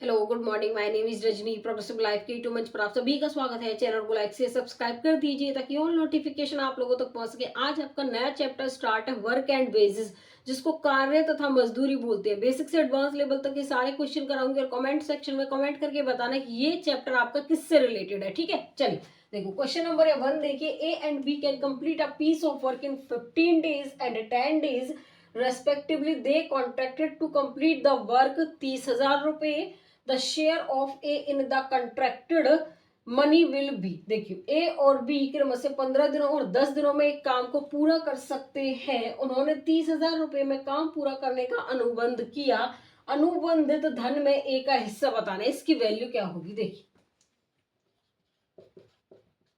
Hello good morning, my name is Rajni. Progressive life के YouTube मंच पर आप सभी का स्वागत है। चैनल को लाइक से सब्सक्राइब कर दीजिए ताकि ऑल नोटिफिकेशन आप लोगों तक पहुंच सके। आज आपका नया चैप्टर स्टार्ट है, वर्क एंड वेजेस, जिसको कार्य तथा मजदूरी बोलते हैं। बेसिक से एडवांस लेवल तक के सारे क्वेश्चन कराऊंगी और कमेंट सेक्शन में कमेंट करके बताना कि ये चैप्टर आपका किससे रिलेटेड है। ठीक है, चलिए देखो क्वेश्चन नंबर 1 देखिए। A and B can complete a piece of work in 15 days and 10 days respectively. They contracted to complete the work 30,000 रुपए। The share of A in the contracted money will be. देखिए A और B क्रम से 15 दिनों और 10 दिनों में एक काम को पूरा कर सकते हैं। उन्होंने 30,000 रुपए में काम पूरा करने का अनुबंध किया। अनुबंधित धन में ए का हिस्सा बताना है, इसकी वैल्यू क्या होगी। देखिए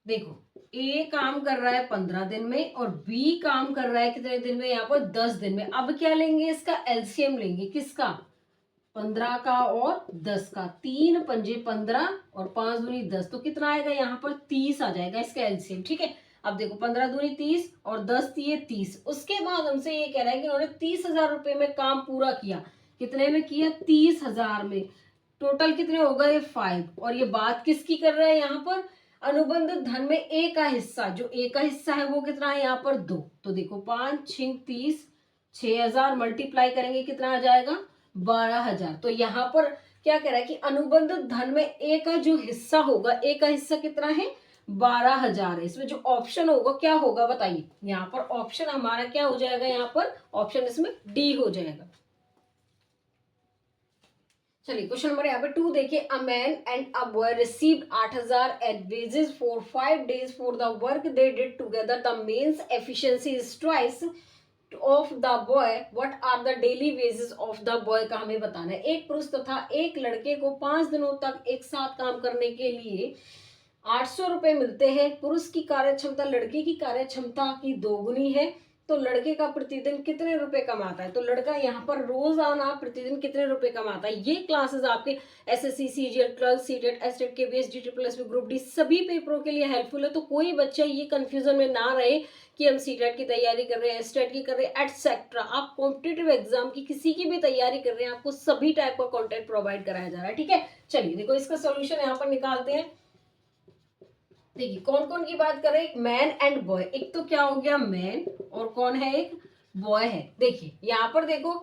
देखो ए काम कर रहा है 15 दिन में और बी काम कर रहा है कितने दिन में, यहाँ पर 10 दिन में। अब क्या लेंगे, इसका एलसीएम लेंगे। किसका? 15 का और 10 का। 3 पंजे 15 और 5 दूनी 10, तो कितना आएगा यहाँ पर 30 आ जाएगा इसका एलसीएम। ठीक है, अब देखो 15 दूनी 30 और 10 दिए 30। उसके बाद हमसे ये कह रहा है कि उन्होंने 30,000 रुपए में काम पूरा किया। कितने में किया? 30,000 में। टोटल कितने हो गए? 5। और ये बात किसकी कर रहा है यहाँ पर? अनुबंधित धन में ए का हिस्सा। जो ए का हिस्सा है वो कितना है यहाँ पर? 2। तो देखो 5 6 30, 6,000 मल्टीप्लाई करेंगे कितना आ जाएगा? 12,000। तो यहाँ पर क्या कह रहा है कि अनुबंधित धन में ए का जो हिस्सा होगा, ए का हिस्सा कितना है? 12,000 है। इसमें जो ऑप्शन होगा क्या होगा बताइए। यहाँ पर ऑप्शन हमारा क्या हो जाएगा? यहाँ पर ऑप्शन इसमें डी हो जाएगा। चलिए क्वेश्चन नंबर यहाँ पे 2 देखिए। A man and a boy received 8,000 at wages for 5 days for the work they did together. The men's efficiency is twice of the boy. What are the daily wages of the boy का हमें बताना है। एक पुरुष तथा एक लड़के को 5 दिनों तक एक साथ काम करने के लिए 800 रुपए मिलते हैं। पुरुष की कार्य क्षमता लड़के की कार्य क्षमता की दोगुनी है, तो लड़के का प्रतिदिन कितने रुपए कमाता है। तो लड़का यहाँ पर रोजाना प्रतिदिन कितने रुपए कमाता है। ये क्लासेस आपके SSC, CGL, clerk, CTET, STET, KBS, DTPS, group D सभी पेपरों के लिए हेल्पफुल है। तो कोई बच्चा ये कंफ्यूजन में ना रहे कि हम सीटेट की तैयारी कर रहे हैं, एसटेट की कर रहे हैं, एटसेट्रा। आप कॉम्पिटेटिव एग्जाम की किसी की भी तैयारी कर रहे हैं, आपको सभी टाइप का कंटेंट प्रोवाइड कराया जा रहा है। ठीक है, चलिए देखो इसका सोल्यूशन यहाँ पर निकालते हैं। देखिए कौन कौन की बात कर रहे हैं। Man and boy. एक तो क्या हो गया मैन, और कौन है? एक बॉय है। देखिए यहाँ पर देखो,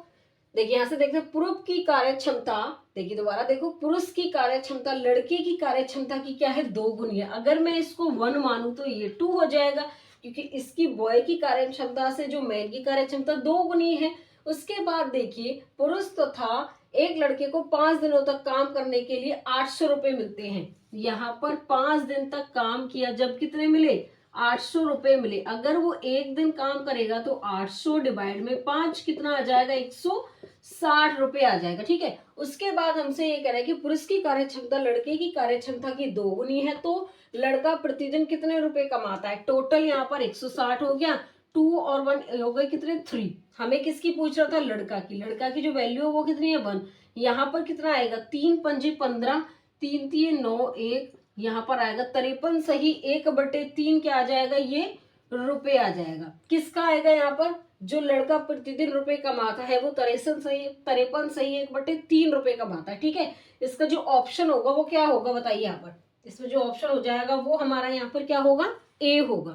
देखिए यहाँ से देखते हैं पुरुष की कार्य क्षमता। देखिए दोबारा देखो, पुरुष की कार्य क्षमता लड़के की कार्य क्षमता की क्या है? 2 गुनी है। अगर मैं इसको 1 मानूं तो ये 2 हो जाएगा, क्योंकि इसकी बॉय की कार्य क्षमता से जो मैन की कार्य क्षमता 2 गुनी है। उसके बाद देखिए पुरुष तथा एक लड़के को 5 दिनों तक काम करने के लिए 800 रुपए मिलते हैं। यहाँ पर 5 दिन तक काम किया जब कितने मिले? 800 रुपए मिले। अगर वो एक दिन काम करेगा तो 800 डिवाइड में 5 कितना आ जाएगा? 160 रुपए आ जाएगा। ठीक है, उसके बाद हमसे ये कह रहा है कि पुरुष की कार्य क्षमता लड़के की कार्य क्षमता की 2 गुनी है, तो लड़का प्रतिदिन कितने रुपए कमाता है। टोटल यहाँ पर 160 हो गया। 2 और 1 हो गए कितने? 3। हमें किसकी पूछ रहा था? लड़का की। लड़का की जो वैल्यू है वो कितनी है? 1। यहाँ पर कितना आएगा? 3 पंजे 15, 3 3 9 1, यहाँ पर आएगा 53 सही। 1/3 क्या आ जाएगा? ये रुपए आ जाएगा। किसका आएगा यहाँ पर? जो लड़का प्रतिदिन रुपए कमाता है वो 63 सही है। 53 सही है, 1/3 रुपए कमाता है। ठीक है, इसका जो ऑप्शन होगा वो क्या होगा बताइए। यहाँ पर इसमें जो ऑप्शन हो जाएगा वो हमारा यहाँ पर क्या होगा? ए होगा।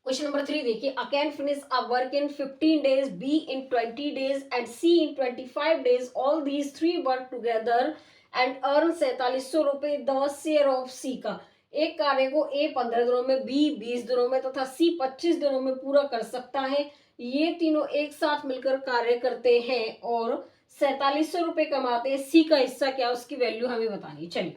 क्वेश्चन नंबर 3 देखिए। A can finish a work in 15 days, B in 20 days and C in 25 days। All these 3 work together and earn 4700 रुपए। द शेयर ऑफ सी का। एक कार्य को ए 15 दिनों में, बी 20 दिनों में तथा सी 25 दिनों में पूरा कर सकता है। ये तीनों एक साथ मिलकर कार्य करते हैं और 4700 रुपए कमाते हैं। सी का हिस्सा क्या, उसकी वैल्यू हमें बतानी है। चलिए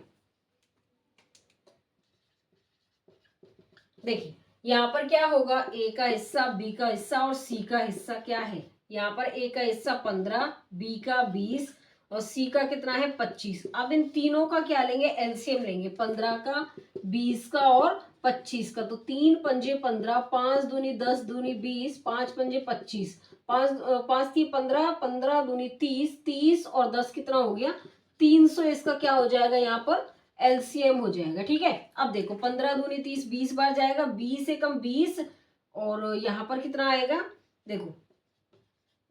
देखिए यहाँ पर क्या होगा? ए का हिस्सा, बी का हिस्सा और सी का हिस्सा क्या है। यहाँ पर ए का हिस्सा 15, बी का 20 और सी का कितना है? 25। अब इन तीनों का क्या लेंगे? एलसीएम लेंगे। 15 का, 20 का और 25 का। तो 3 पंजे 15, 5 दूनी 10 दूनी 20, 5 पंजे 25, 5 थी 15, 15 दूनी 30, 30 और 10 कितना हो गया? 300। इसका क्या हो जाएगा? यहाँ पर एलसीएम हो जाएगा। ठीक है, अब देखो 15 दूनी 30, 20 बार जाएगा, 20 से कम 20 और यहाँ पर कितना आएगा? देखो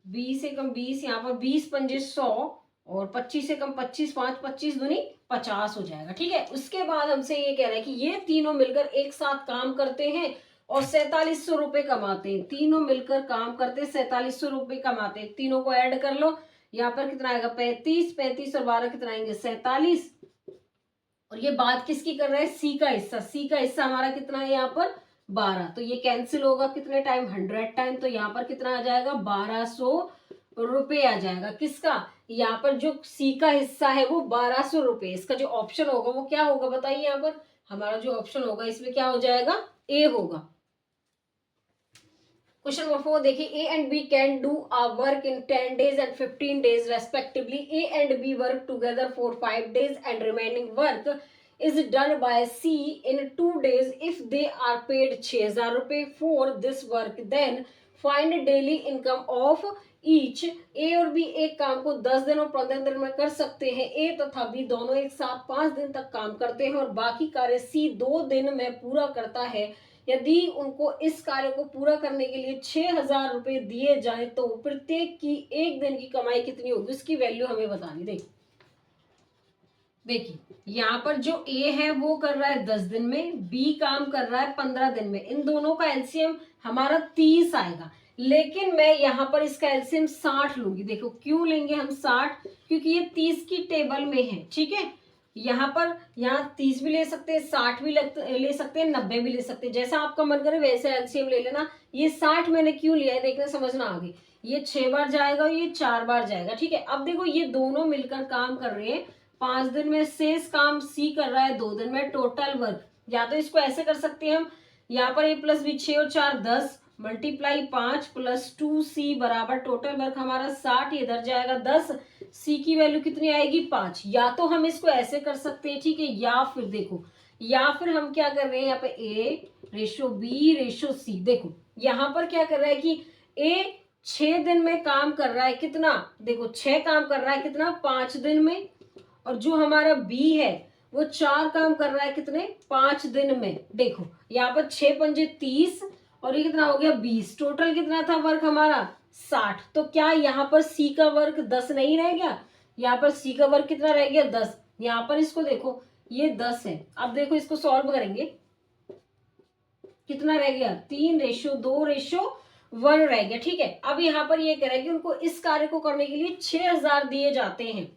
20 से कम 20, यहाँ पर 20 पंजे 100 और 25 से कम 25, 5 25 दूनी 50 हो जाएगा। ठीक है, उसके बाद हमसे ये कह रहा है कि ये तीनों मिलकर एक साथ काम करते हैं और 4700 रुपए कमाते हैं। तीनों मिलकर काम करते हैं, 4700 रुपए कमाते हैं। तीनों को ऐड कर लो, यहाँ पर कितना आएगा 35, 35 और 12 कितना आएंगे 47। और ये बात किसकी कर रहे हैं, सी का हिस्सा। सी का हिस्सा हमारा कितना है यहाँ पर 12, तो ये कैंसिल होगा कितने टाइम 100 टाइम, तो यहाँ पर कितना आ जाएगा 1200 रुपए आ जाएगा। किसका, यहाँ पर जो सी का हिस्सा है वो 1200 रुपए। इसका जो ऑप्शन होगा वो क्या होगा बताइए, यहाँ पर हमारा जो ऑप्शन होगा इसमें क्या हो जाएगा, ए होगा। क्वेश्चन नंबर 4 देखिए, A and B can do a work in 10 days and 15 days respectively. A and B work together for 5 days and remaining work is done by C in 2 days if they are paid 6000 रुपए for this work, then find daily income of each। A और B एक काम को 10 दिन और 15 दिन में कर सकते हैं। A तथा B दोनों एक साथ 5 दिन तक काम करते हैं और बाकी कार्य C 2 दिन में पूरा करता है। यदि उनको इस कार्य को पूरा करने के लिए 6000 रुपए दिए जाए तो प्रत्येक की एक दिन की कमाई कितनी होगी, उसकी वैल्यू हमें बतानी। देखिए यहाँ पर जो ए है वो कर रहा है 10 दिन में, बी काम कर रहा है 15 दिन में। इन दोनों का एलसीएम हमारा 30 आएगा, लेकिन मैं यहाँ पर इसका एलसीएम 60 लूंगी। देखो क्यों लेंगे हम 60, क्योंकि ये 30 की टेबल में है। ठीक है, यहाँ पर यहाँ 30 भी ले सकते हैं, 60 भी ले सकते हैं, 90 भी ले सकते हैं, जैसा आपका मन करे वैसे एलसीएम ले लेना। ये 60 मैंने क्यों लिया है देखना, समझना आगे। ये 6 बार जाएगा और ये 4 बार जाएगा। ठीक है, अब देखो ये दोनों मिलकर काम कर रहे हैं 5 दिन में, शेष काम सी कर रहा है 2 दिन में। टोटल वर्क, या तो इसको ऐसे कर सकते हैं हम, यहाँ पर ए प्लस बी 6 और 4 10 मल्टीप्लाई 5 प्लस 2C बराबर टोटल वर्क हमारा 60, इधर जाएगा 10, सी की वैल्यू कितनी आएगी 5। या तो हम इसको ऐसे कर सकते हैं, ठीक है, या फिर देखो, या फिर हम क्या कर रहे हैं यहाँ पे ए रेशो बी रेशो सी। देखो यहाँ पर क्या कर रहा है कि ए 6 दिन में काम कर रहा है, कितना देखो 6 काम कर रहा है कितना 5 दिन में, और जो हमारा बी है वो 4 काम कर रहा है कितने 5 दिन में। देखो यहाँ पर 6 पंजे 30 और ये कितना हो गया 20, टोटल कितना था वर्क हमारा 60। तो क्या यहाँ पर सी का वर्क 10 नहीं रह गया, यहाँ पर सी का वर्क कितना रह गया 10। यहाँ पर इसको देखो ये 10 है, अब देखो इसको सॉल्व करेंगे कितना रह गया 3 रेशो 2 रेशो 1 रह गया। ठीक है, अब यहाँ पर ये कह रहा है कि उनको इस कार्य को करने के लिए 6000 दिए जाते हैं।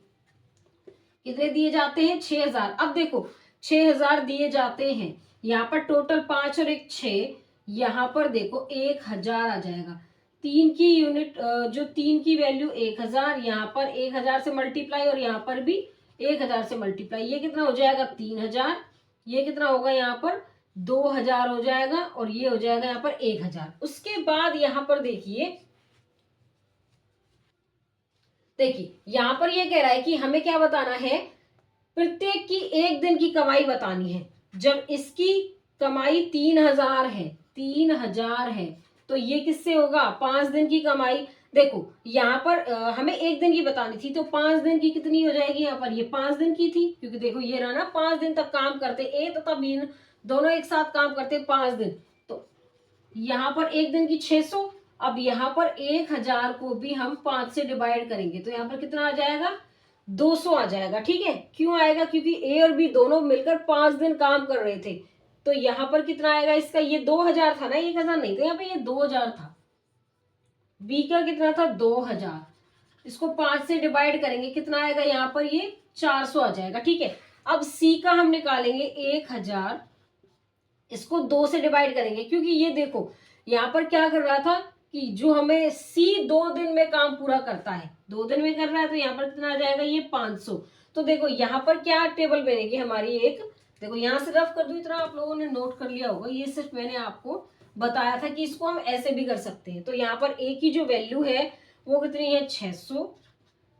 कितने दिए जाते हैं 6000। अब देखो 6000 दिए जाते हैं, यहाँ पर टोटल 5 और 1 6, यहाँ पर देखो 1000 आ जाएगा। 3 की यूनिट जो 3 की वैल्यू 1000, यहाँ पर 1000 से मल्टीप्लाई और यहाँ पर भी 1000 से मल्टीप्लाई, ये कितना हो जाएगा 3000, ये कितना होगा यहाँ पर 2000 हो जाएगा और ये हो जाएगा यहाँ पर 1000। उसके बाद यहाँ पर देखिए यहां पर ये कह रहा है कि हमें क्या बताना है, प्रत्येक की एक दिन की कमाई बतानी है। जब इसकी कमाई 3000 है, 3000 है, तो ये किससे होगा 5 दिन की कमाई। देखो यहाँ पर हमें एक दिन की बतानी थी, तो 5 दिन की कितनी हो जाएगी, यहाँ पर ये 5 दिन की थी, क्योंकि देखो ये रहा ना 5 दिन तक काम करते, ए तथा बी दोनों एक साथ काम करते 5 दिन, तो यहाँ पर एक दिन की 600। अब यहाँ पर 1000 को भी हम 5 से डिवाइड करेंगे तो यहाँ पर कितना आ जाएगा 200 आ जाएगा। ठीक है, क्यों आएगा, क्योंकि ए और बी दोनों मिलकर 5 दिन काम कर रहे थे। तो यहाँ पर कितना आएगा इसका, ये 2000 था ना, 1000 नहीं था, यहाँ पे ये 2000 था। बी का कितना था 2000, इसको 5 से डिवाइड करेंगे कितना आएगा, यहाँ पर ये 400 आ जाएगा। ठीक है, अब सी का हम निकालेंगे 1000, इसको 2 से डिवाइड करेंगे, क्योंकि ये देखो यहाँ पर क्या कर रहा था कि जो हमें सी 2 दिन में काम पूरा करता है, 2 दिन में कर रहा है, तो यहाँ पर कितना आ जाएगा ये 500। तो देखो यहाँ पर क्या टेबल बनेगी हमारी, एक देखो यहाँ से रफ कर दूं, इतना आप लोगों ने नोट कर लिया होगा, ये सिर्फ मैंने आपको बताया था कि इसको हम ऐसे भी कर सकते हैं। तो यहाँ पर ए की जो वैल्यू है वो कितनी है 600,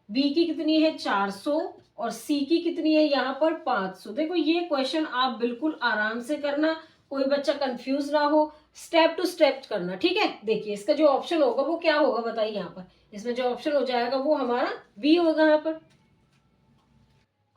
बी की कितनी है 400 और सी की कितनी है यहाँ पर 500। देखो ये क्वेश्चन आप बिल्कुल आराम से करना, कोई बच्चा कंफ्यूज ना हो, स्टेप टू स्टेप करना। ठीक है, देखिए इसका जो ऑप्शन होगा वो क्या होगा बताइए, यहाँ पर इसमें जो ऑप्शन हो जाएगा वो हमारा बी होगा। यहाँ पर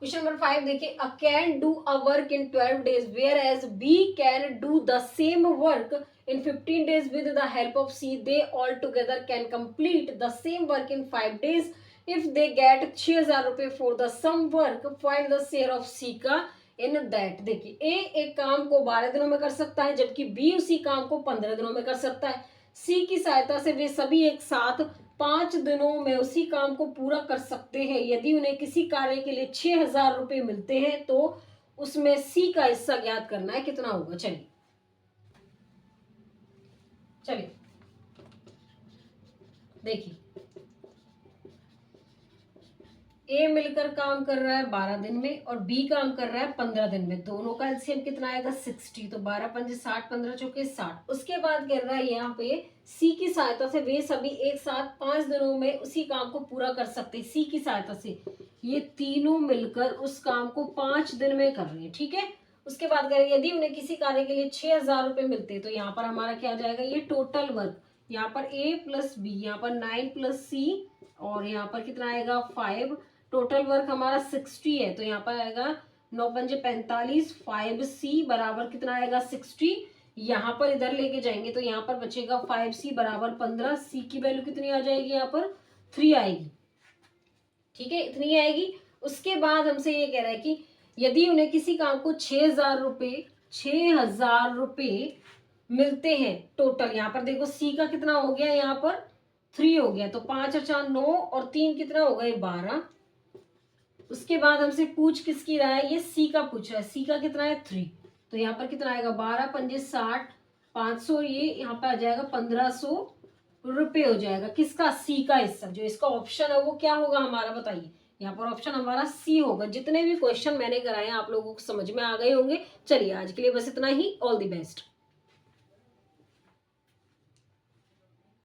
क्वेश्चन नंबर 5 देखिए, A can do a work in 12 days whereas B can do the same work in 15 days with the help of C, they all together can complete the same work in 5 days if they get 6,000 रुपए for the sum work, find the share of C का in that. देखिए ए एक काम को 12 दिनों में कर सकता है, जबकि बी उसी काम को 15 दिनों में कर सकता है। सी की सहायता से वे सभी एक साथ 5 दिनों में उसी काम को पूरा कर सकते हैं। यदि उन्हें किसी कार्य के लिए 6,000 रुपए मिलते हैं तो उसमें सी का हिस्सा ज्ञात करना है, कितना होगा। चलिए चलिए देखिए, ए मिलकर काम कर रहा है 12 दिन में और बी काम कर रहा है 15 दिन में। दोनों का एलसीएम कितना आएगा 60, तो 12 पंजे 60, 15 चौके 60। उसके बाद कर रहा है यहाँ पे सी की सहायता से वे सभी एक साथ 5 दिनों में उसी काम को पूरा कर सकते हैं। सी की सहायता से ये तीनों मिलकर उस काम को 5 दिन में कर रहे हैं, ठीक है। उसके बाद करें यदि उन्हें किसी कार्य के लिए 6,000 रुपए मिलते तो यहाँ पर हमारा क्या आ जाएगा, ये टोटल वर्क, यहाँ पर ए प्लस बी, यहाँ पर 9 प्लस सी और यहाँ पर कितना आएगा 5। टोटल वर्क हमारा 60 है, तो यहाँ पर आएगा 9 पंजे 45, 5C बराबर कितना आएगा 60। यहाँ पर इधर लेके जाएंगे तो यहाँ पर बचेगा 5C बराबर 15। सी की वैल्यू कितनी आ जाएगी, यहाँ पर 3 आएगी, ठीक है, इतनी आएगी। उसके बाद हमसे ये कह रहा है कि यदि उन्हें किसी काम को 6,000 रुपए मिलते हैं टोटल, यहाँ पर देखो सी का कितना हो गया, यहाँ पर 3 हो गया, तो 5 और 4 9 और 3 कितना हो गया 12। उसके बाद हमसे पूछ किसकी रहा है, ये सी का पूछ रहा है, सी का कितना है 3, तो यहाँ पर कितना आएगा 12 पंजे 60, 500, ये यहाँ पे आ जाएगा 1500 रुपए हो जाएगा। किसका, सी का हिस्सा। जो इसका ऑप्शन है वो क्या होगा हमारा, बताइए। यहाँ पर ऑप्शन हमारा सी होगा। जितने भी क्वेश्चन मैंने कराए आप लोगों को समझ में आ गए होंगे। चलिए आज के लिए बस इतना ही। All the best.